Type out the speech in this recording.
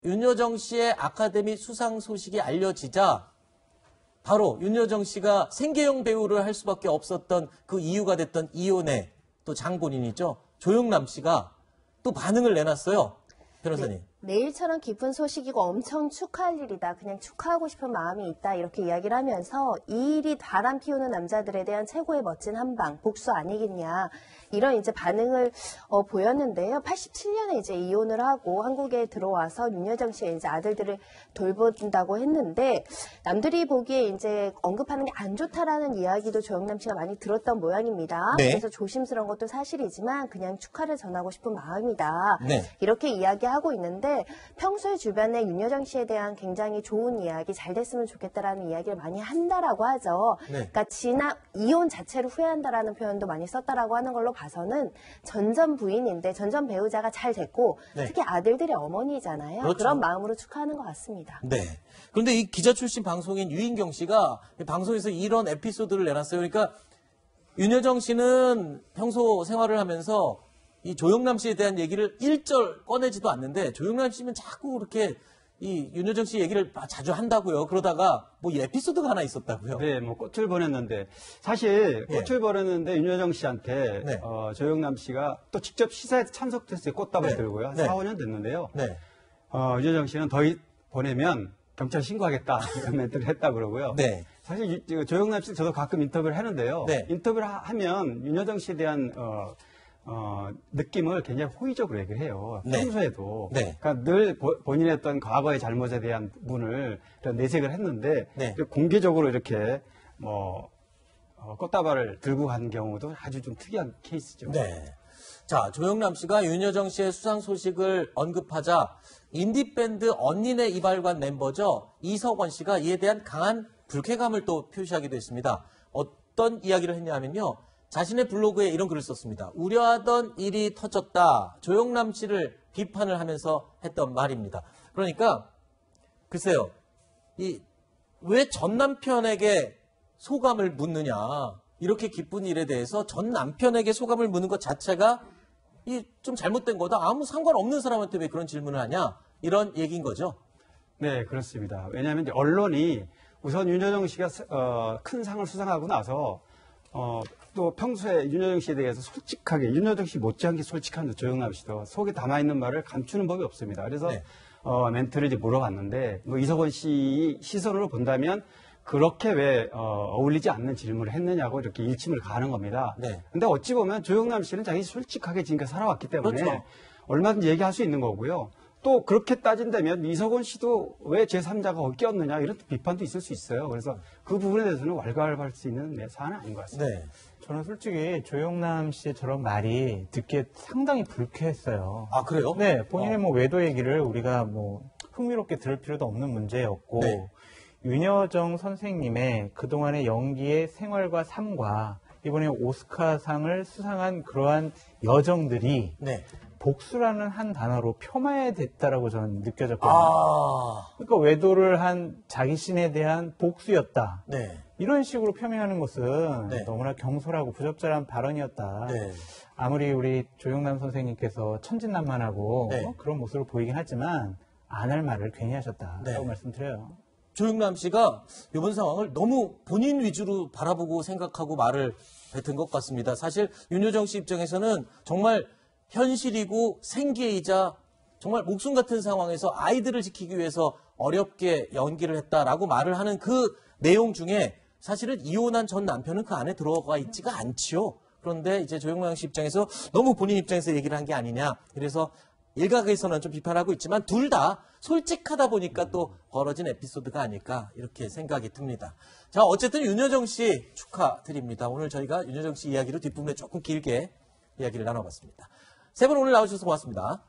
윤여정 씨의 아카데미 수상 소식이 알려지자 바로 윤여정 씨가 생계형 배우를 할 수밖에 없었던 그 이유가 됐던 이혼의 또 장본인이죠. 조영남 씨가 또 반응을 내놨어요. 변호사님. 내일처럼 기쁜 소식이고 엄청 축하할 일이다. 그냥 축하하고 싶은 마음이 있다. 이렇게 이야기를 하면서 이 일이 바람 피우는 남자들에 대한 최고의 멋진 한방, 복수 아니겠냐. 이런 이제 반응을 보였는데요. 87년에 이제 이혼을 하고 한국에 들어와서 윤여정 씨의 이제 아들들을 돌본다고 했는데 남들이 보기에 이제 언급하는 게 안 좋다라는 이야기도 조영남 씨가 많이 들었던 모양입니다. 네. 그래서 조심스러운 것도 사실이지만 그냥 축하를 전하고 싶은 마음이다. 네. 이렇게 이야기하고 있는데 평소에 주변에 윤여정 씨에 대한 굉장히 좋은 이야기, 잘 됐으면 좋겠다라는 이야기를 많이 한다라고 하죠. 네. 그러니까 이혼 자체를 후회한다라는 표현도 많이 썼다라고 하는 걸로 봐서는 전전 부인인데 전전 배우자가 잘 됐고 네. 특히 아들들의 어머니잖아요. 그렇죠. 그런 마음으로 축하하는 것 같습니다. 네. 그런데 이 기자 출신 방송인 유인경 씨가 방송에서 이런 에피소드를 내놨어요. 그러니까 윤여정 씨는 평소 생활을 하면서 이 조영남 씨에 대한 얘기를 일절 꺼내지도 않는데 조영남 씨는 자꾸 그렇게 이 윤여정 씨 얘기를 자주 한다고요. 그러다가 뭐 이 에피소드가 하나 있었다고요. 네, 뭐 꽃을 보냈는데 사실 꽃을 보냈는데 윤여정 씨한테 네. 조영남 씨가 또 직접 시사에 참석했어요. 꽃다발 네. 들고요. 한 네. 4, 5년 됐는데요. 네. 윤여정 씨는 더 보내면 경찰 신고하겠다 이런 멘트를 했다 그러고요. 네. 사실 조영남 씨 저도 가끔 인터뷰를 하는데요. 네. 인터뷰를 하면 윤여정 씨에 대한 느낌을 굉장히 호의적으로 얘기를 해요. 네. 평소에도. 네. 그러니까 늘 본인의 어떤 과거의 잘못에 대한 부분을 내색을 했는데 네. 공개적으로 이렇게 꽃다발을 들고 간 경우도 아주 좀 특이한 케이스죠. 네. 자, 조영남 씨가 윤여정 씨의 수상 소식을 언급하자 인디밴드 언니네 이발관 멤버죠. 이석원 씨가 이에 대한 강한 불쾌감을 또 표시하기도 했습니다. 어떤 이야기를 했냐면요. 자신의 블로그에 이런 글을 썼습니다. 우려하던 일이 터졌다. 조영남 씨를 비판을 하면서 했던 말입니다. 그러니까 글쎄요. 왜 전 남편에게 소감을 묻느냐. 이렇게 기쁜 일에 대해서 전 남편에게 소감을 묻는 것 자체가 좀 잘못된 거다. 아무 상관없는 사람한테 왜 그런 질문을 하냐. 이런 얘기인 거죠. 네, 그렇습니다. 왜냐하면 이제 언론이 우선 윤여정 씨가 큰 상을 수상하고 나서 또 평소에 윤여정 씨에 대해서 솔직하게 윤여정 씨 못지않게 솔직한 조영남 씨도 속에 담아있는 말을 감추는 법이 없습니다. 그래서 네. 멘트를 이제 물어봤는데 뭐 이석원 씨 시선으로 본다면 그렇게 왜 어울리지 않는 질문을 했느냐고 이렇게 일침을 가는 겁니다. 네. 근데 어찌 보면 조영남 씨는 자기 솔직하게 지금까지 살아왔기 때문에 그렇죠. 얼마든지 얘기할 수 있는 거고요. 또 그렇게 따진다면 이석원 씨도 왜 제3자가 거기 꼈느냐 이런 비판도 있을 수 있어요. 그래서 그 부분에 대해서는 왈가왈부할 수 있는 사안은 아닌 것 같습니다. 네. 저는 솔직히 조영남 씨의 저런 말이 듣기에 상당히 불쾌했어요. 아, 그래요? 네, 본인의 뭐 외도 얘기를 우리가 뭐 흥미롭게 들을 필요도 없는 문제였고, 네. 윤여정 선생님의 그동안의 연기의 생활과 삶과 이번에 오스카상을 수상한 그러한 여정들이 네. 복수라는 한 단어로 폄하됐다라고 저는 느껴졌거든요. 아. 그러니까 외도를 한 자기 신에 대한 복수였다. 네. 이런 식으로 표명하는 것은 네. 너무나 경솔하고 부적절한 발언이었다. 네. 아무리 아무리 우리 조영남 선생님께서 천진난만하고 네. 그런 모습을 보이긴 하지만 안 할 말을 괜히 하셨다라고 네. 말씀드려요. 조영남 씨가 이번 상황을 너무 본인 위주로 바라보고 생각하고 말을 뱉은 것 같습니다. 사실 윤여정 씨 입장에서는 정말 현실이고 생계이자 정말 목숨 같은 상황에서 아이들을 지키기 위해서 어렵게 연기를 했다라고 말을 하는 그 내용 중에 사실은 이혼한 전 남편은 그 안에 들어가 있지가 않지요. 그런데 이제 조영남 씨 입장에서 너무 본인 입장에서 얘기를 한 게 아니냐. 그래서 일각에서는 좀 비판하고 있지만 둘 다 솔직하다 보니까 또 벌어진 에피소드가 아닐까 이렇게 생각이 듭니다. 자, 어쨌든 윤여정 씨 축하드립니다. 오늘 저희가 윤여정 씨 이야기로 뒷부분에 조금 길게 이야기를 나눠봤습니다. 세 분 오늘 나와주셔서 고맙습니다.